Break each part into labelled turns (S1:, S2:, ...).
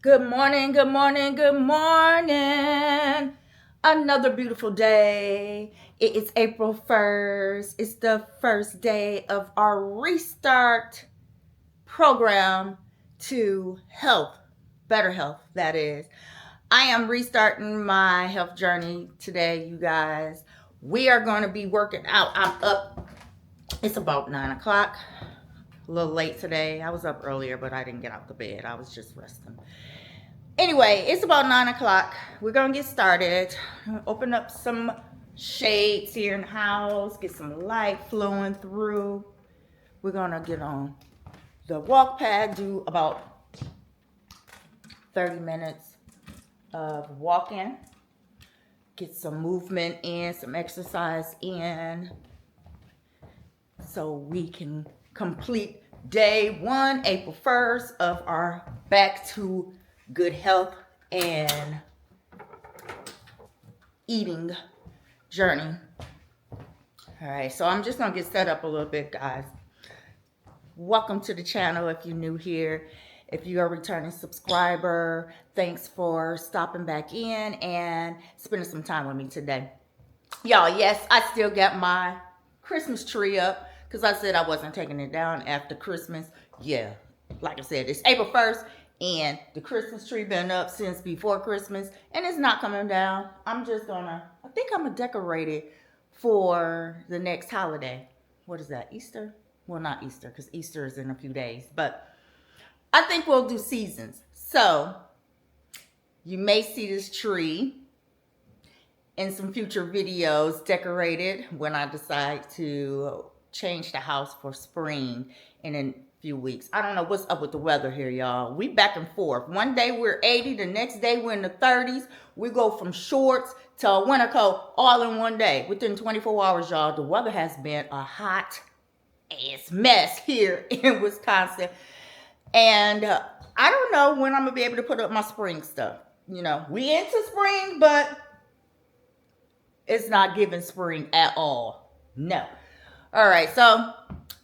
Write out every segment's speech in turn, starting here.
S1: Good morning, good morning, good morning. Another beautiful day. It is April 1st. It's the first day of our restart program to health, better health, that is. I am restarting my health journey today, you guys. We are going to be working out. I'm up. It's about 9 o'clock. A little late today. I was up earlier, but I didn't get out the bed. I was just resting. Anyway, it's about 9 o'clock. We're going to get started. Open up some shades here in the house. Get some light flowing through. We're going to get on the walk pad. Do about 30 minutes of walking. Get some movement in, some exercise in. So we can complete day 1, April 1st of our back to good health and eating journey. All right, so I'm just gonna get set up a little bit, guys. Welcome to the channel if you're new here. If you're a returning subscriber, thanks for stopping back in and spending some time with me today. Y'all, yes, I still got my Christmas tree up because I said I wasn't taking it down after Christmas. Yeah, like I said, it's April 1st. And the Christmas tree been up since before Christmas. And it's not coming down. I'm just gonna, I think I'm gonna decorate it for the next holiday. What is that, Easter? Well, not Easter, because Easter is in a few days. But I think we'll do seasons. So, you may see this tree in some future videos decorated when I decide to change the house for spring in a few weeks. I don't know what's up with the weather here, y'all. We back and forth. One day we're 80, the next day we're in the 30s. We go from shorts to a winter coat all in one day. Within 24 hours, y'all, the weather has been a hot ass mess here in Wisconsin. And I don't know when I'm going to be able to put up my spring stuff. You know, we into spring, but it's not giving spring at all. No. All right, so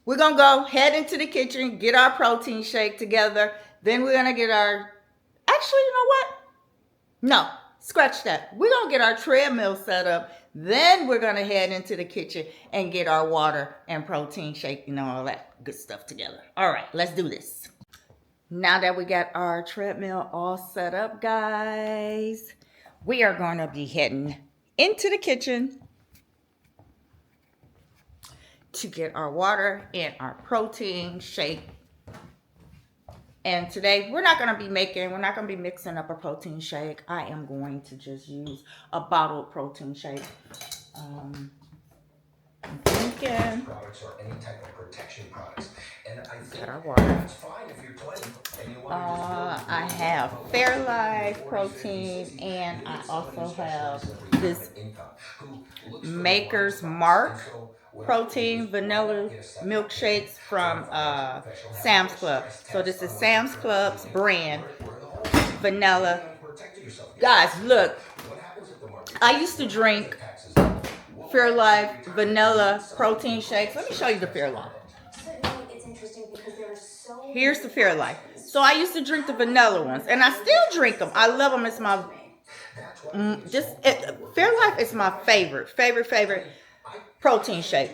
S1: we're going to go head into the kitchen, get our protein shake together. Then we're going to get our, actually, you know what? No, scratch that. We're going to get our treadmill set up. Then we're going to head into the kitchen and get our water and protein shake, you know, all that good stuff together. All right, let's do this. Now that we got our treadmill all set up, guys, we are going to be heading into the kitchen to get our water and our protein shake. And today we're not going to be mixing up a protein shake. I am going to just use a bottled protein shake. Products or any type of protection products. And I think our water. That's fine if you're 20 and you want to I have Fairlife protein, and I also have this Maker's Mark protein vanilla milkshakes from Sam's Club. So this is Sam's Club's brand vanilla. Guys, look, I used to drink Fairlife vanilla protein shakes. Let me show you the Fairlife. Here's the Fairlife. So I used to drink the vanilla ones, and I still drink them. I love them. It's my Fairlife is my favorite protein shake,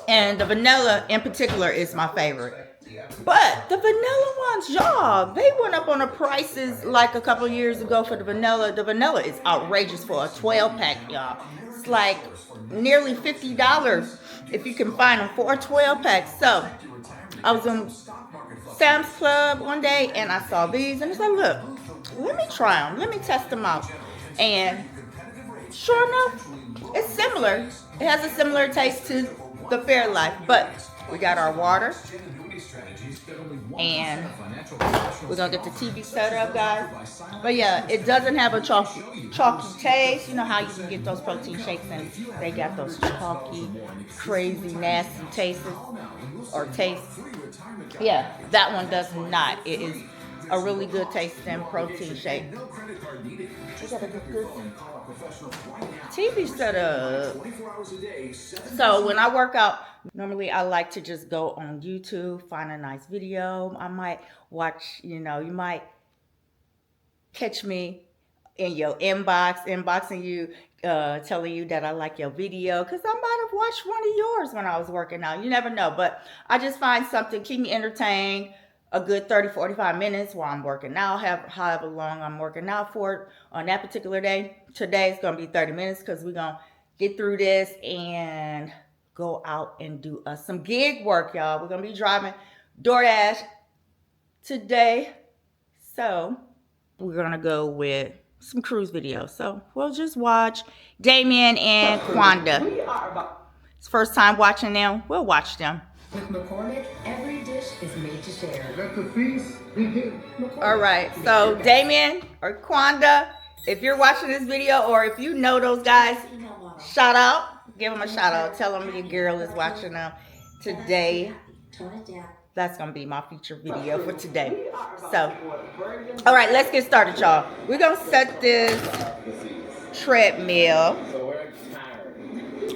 S1: and the vanilla in particular is my favorite. But the vanilla ones, y'all, they went up on the prices like a couple years ago for the vanilla. The vanilla is outrageous for a 12-pack, y'all. It's like nearly $50 if you can find them for a 12-pack. So I was in Sam's Club one day and I saw these and I said, look, let me try them. Let me test them out. And sure enough, it's similar. It has a similar taste to the Fairlife, but we got our water, and we're gonna get the TV set up, guys. But yeah, it doesn't have a chalky taste. You know how you can get those protein shakes and they got those chalky, crazy, nasty tastes or tastes. Yeah, that one does not. It is a really good tasting protein shake. We got a good TV set up. So when I work out, normally I like to just go on YouTube, find a nice video. I might watch, you might catch me in your inboxing you, telling you that I like your video, because I might have watched one of yours when I was working out. You never know, but I just find something, keep me entertained, a good 30-45 minutes while I'm working out, however long I'm working out for on that particular day. Today's going to be 30 minutes because we're going to get through this and go out and do some gig work, y'all. We're going to be driving DoorDash today. So we're going to go with some cruise videos. So we'll just watch Damien and Quanda. It's first time watching them. We'll watch them.
S2: With McCormick, every dish is made to share.
S3: Let the feast begin.
S1: All right, so Damien or Quanda, if you're watching this video or if you know those guys, shout out. Give them a shout out. Tell them your girl is watching them today. That's going to be my feature video for today. So, all right, let's get started, y'all. We're going to set this treadmill,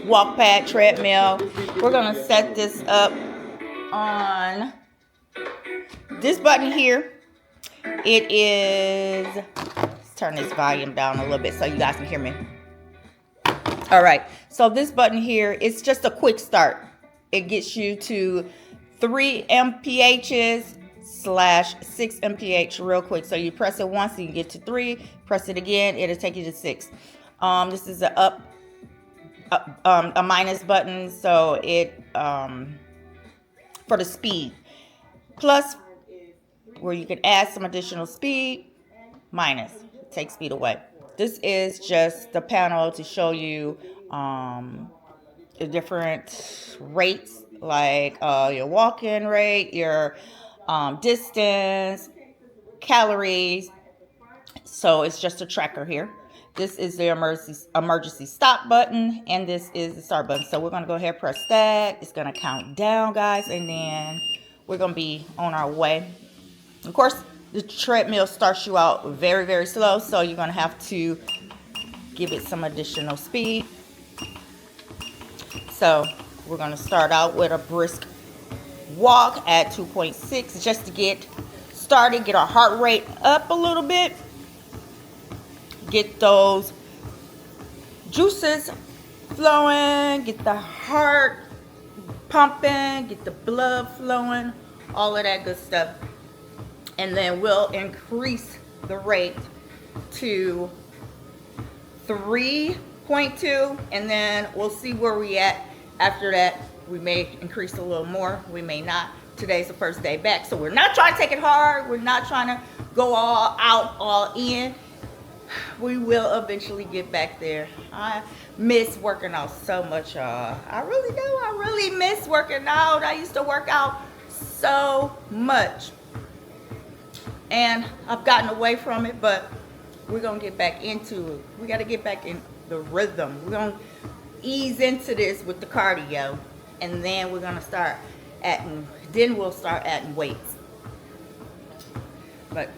S1: walk pad treadmill. We're going to set this up on this button here. It is, let's turn this volume down a little bit so you guys can hear me. All right, so this button here, it's just a quick start. It gets you to 3 mph/6 mph real quick. So you press it once, you can get to 3. Press it again, it'll take you to 6. This is a minus button, so it for the speed. Plus, where you can add some additional speed. Minus, take speed away. This is just the panel to show you the different rates, like your walk-in rate, your distance, calories. So it's just a tracker here. This is the emergency stop button, and this is the start button. So we're going to go ahead and press that. It's going to count down, guys, and then we're going to be on our way. Of course, the treadmill starts you out very, very slow, so you're going to have to give it some additional speed. So we're going to start out with a brisk walk at 2.6 just to get started, get our heart rate up a little bit, get those juices flowing, get the heart pumping, get the blood flowing, all of that good stuff. And then we'll increase the rate to 3.2, and then we'll see where we at. After that, we may increase a little more, we may not. Today's the first day back, so we're not trying to take it hard. We're not trying to go all out, all in. We will eventually get back there. I miss working out so much, y'all. I really do. I really miss working out. I used to work out so much, and I've gotten away from it, but we're going to get back into it. We got to get back in the rhythm. We're going to ease into this with the cardio, and then we're going to start we'll start adding weights. But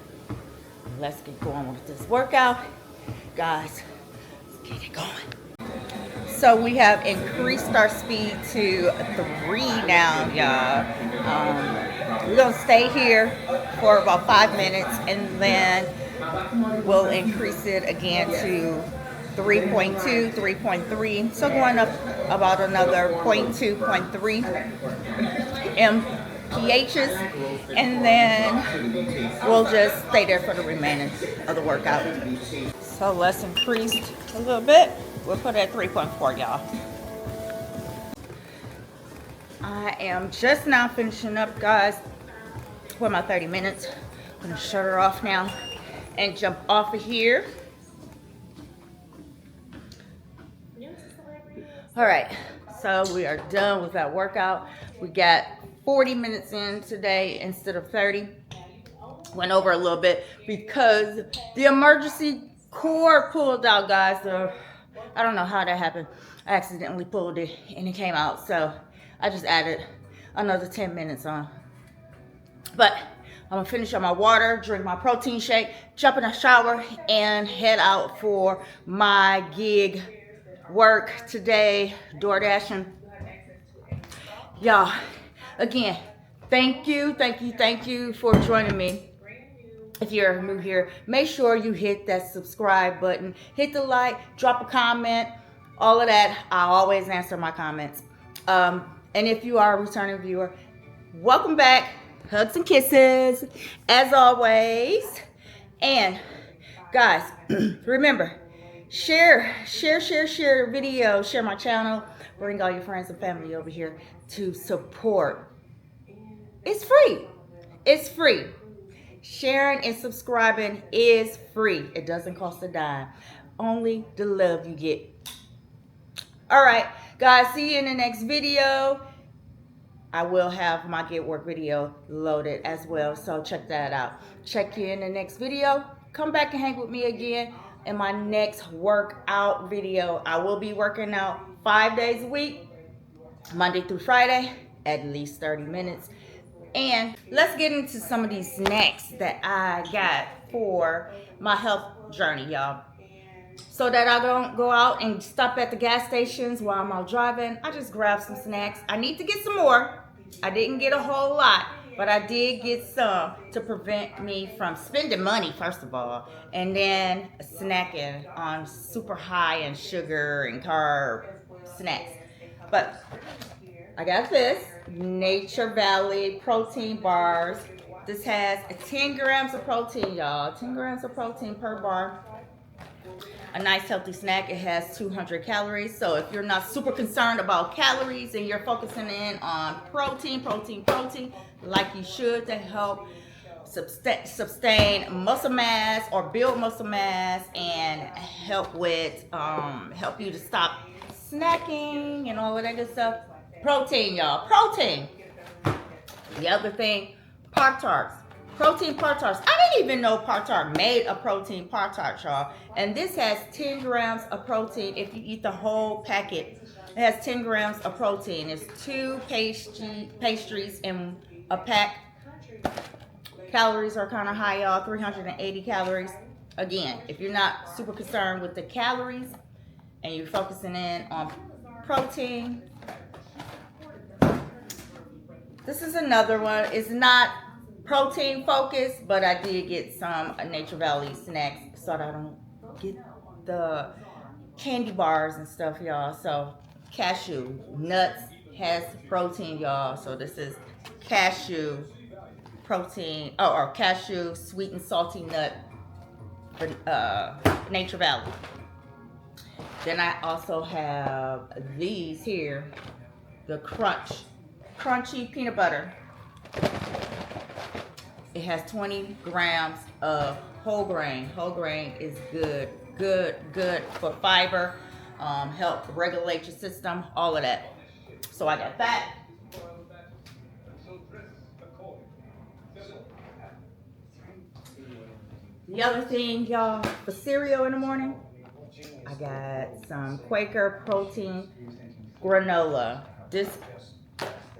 S1: let's get going with this workout. Guys, let's get it going. So we have increased our speed to 3 now, y'all. We're going to stay here for about 5 minutes, and then we'll increase it again to 3.2, 3.3. So going up about another 0.2, 0.3 mpHs, and then we'll just stay there for the remaining of the workout. So let's increase a little bit. We'll put it at 3.4, y'all. I am just now finishing up, guys, for my 30 minutes. I'm gonna shut her off now and jump off of here. All right, so we are done with that workout. We got 40 minutes in today instead of 30. Went over a little bit because the emergency cord pulled out, guys. So I don't know how that happened. I accidentally pulled it and it came out. So I just added another 10 minutes on. But I'm gonna finish up my water, drink my protein shake, jump in a shower, and head out for my gig work today, DoorDashing. Y'all, again, thank you for joining me If you're new here, make sure you hit that subscribe button, hit the like, drop a comment, all of that. I always answer my comments. And if you are a returning viewer, welcome back. Hugs and kisses, as always. And guys, remember, share the video, share my channel, bring all your friends and family over here to support. It's free. It's free. Sharing and subscribing is free. It doesn't cost a dime. Only the love you get. All right, guys, see you in the next video. I will have my get work video loaded as well, so check that out. Check you in the next video. Come back and hang with me again in my next workout video. I will be working out 5 days a week, Monday through Friday, at least 30 minutes. And let's get into some of these snacks that I got for my health journey, y'all. So that I don't go out and stop at the gas stations while I'm out driving, I just grab some snacks. I need to get some more. I didn't get a whole lot, but I did get some to prevent me from spending money, first of all, and then snacking on super high in sugar and carb snacks. But I got this Nature Valley protein bars. This has 10 grams of protein, y'all. 10 grams of protein per bar. A nice healthy snack. It has 200 calories. So if you're not super concerned about calories and you're focusing in on protein, like you should, to help sustain muscle mass or build muscle mass and help with help you to stop snacking and all of that good stuff. Protein, y'all. Protein. The other thing, Pop-Tarts. Protein Pop-Tarts. I didn't even know Pop-Tart made a protein Pop-Tart, y'all. And this has 10 grams of protein. If you eat the whole packet, it has 10 grams of protein. It's 2 pastries in a pack. Calories are kind of high, y'all. 380 calories. Again, if you're not super concerned with the calories and you're focusing in on protein, this is another one. It's not protein focused, but I did get some Nature Valley snacks so that I don't get the candy bars and stuff, y'all. So cashew nuts has protein, y'all. So this is cashew protein, or cashew sweet and salty nut for Nature Valley. Then I also have these here, the crunchy peanut butter. It has 20 grams of whole grain. Whole grain is good for fiber, help regulate your system, all of that. So I got that. The other thing, y'all, for cereal in the morning, I got some Quaker protein granola. This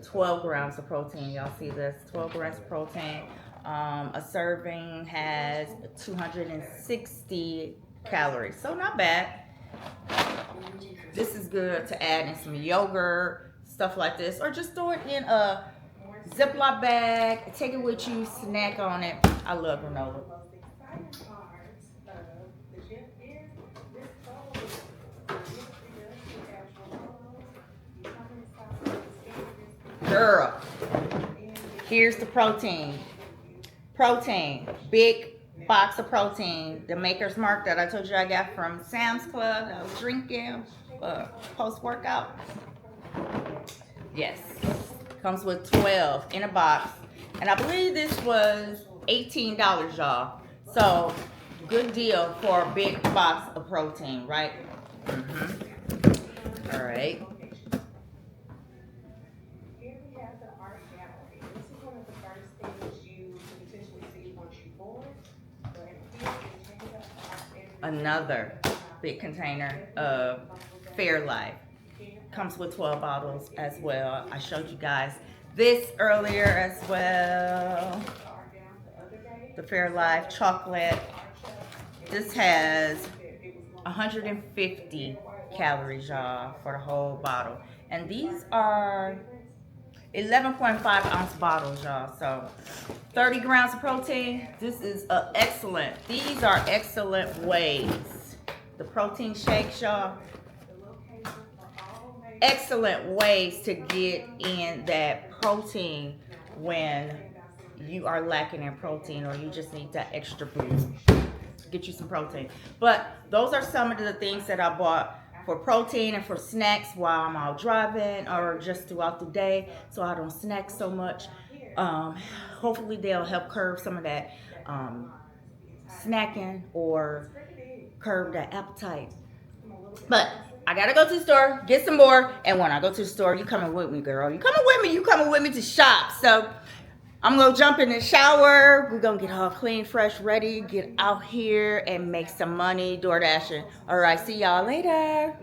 S1: 12 grams of protein. Y'all see this? 12 grams of protein. A serving has 260 calories. So not bad. This is good to add in some yogurt, stuff like this. Or just throw it in a Ziploc bag. Take it with you. Snack on it. I love granola. Girl, here's the protein. Big box of protein. The Maker's Mark that I told you I got from Sam's Club. I was drinking post-workout. Yes, comes with 12 in a box. And I believe this was $18, y'all. So, good deal for a big box of protein, right? All right. Another big container of Fairlife. Comes with 12 bottles as well. I showed you guys this earlier as well. The Fairlife chocolate. This has 150 calories, y'all, for the whole bottle. And these are 11.5 ounce bottles, y'all. So 30 grams of protein. This is excellent. These are excellent ways. The protein shakes, y'all. Excellent ways to get in that protein when you are lacking in protein or you just need that extra boost. Get you some protein. But those are some of the things that I bought for protein and for snacks while I'm out driving or just throughout the day, so I don't snack so much. Hopefully they'll help curb some of that snacking or curb that appetite. But I gotta go to the store, get some more, and when I go to the store, you coming with me, girl. You coming with me. You coming with me to shop. So I'm gonna jump in the shower. We're gonna get all clean, fresh, ready, get out here and make some money, door dashing. All right, see y'all later.